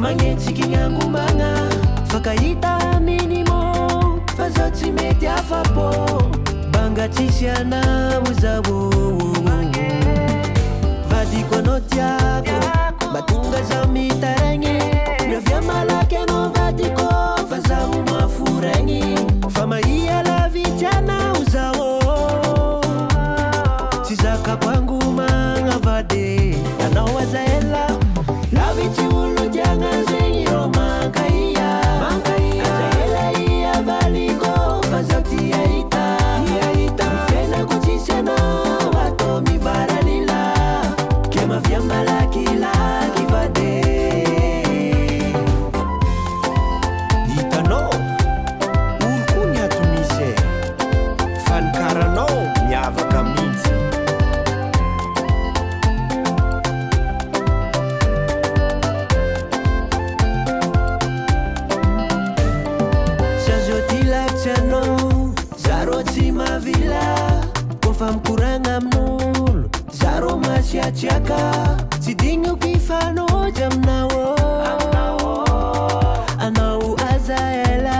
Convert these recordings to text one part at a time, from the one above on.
Magnetsiki gn'angomagna fakahita minimo fa zao tsy mety afapo banga tsisy anao zao vadiko anao tiako mahatonga zaho mitaregny miavia malaky anao vadiko fa zaho maforegny fa mahia lavitsy anao zao tsy zakako angomagna vady anao aza ela lavitsy olo diagna zegny ro mankaia aza ela ia valiko fa zaho tia hita mifenako tsisy anao atao mivaralila ke mavia malakilaky vade hitanao olo ko ny ato misy fanikaranao miavaka mihitsy zaro tsy mavila kofa mikoragna amin'olo zaro masiatsiaka tsy dignoky ifanoja aminao anao aza ela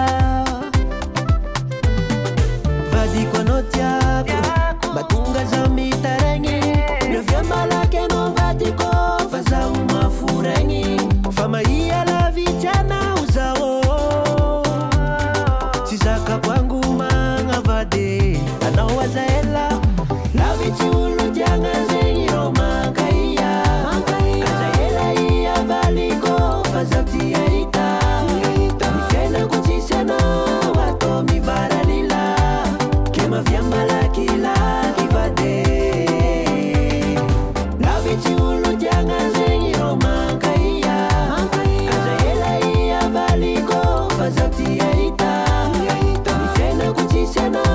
vadiko anao tiako mahatonga zaho mitaregny miavia malaky anao vadiko fa zaho maforegny fa mahia lavitsy anao zao tsy zakako angomagna vady anao aza ela lavitsy olo diagna zegny ro mankaia aza ela ia valiko fa zaho tia hita mifenako tsisy anao atao mivaralila ke mavia malakilaky vady lavitsy olo diagna zegny ro mankaia aza ela ia valiko fa zaho tia hita mifenako tsisy anao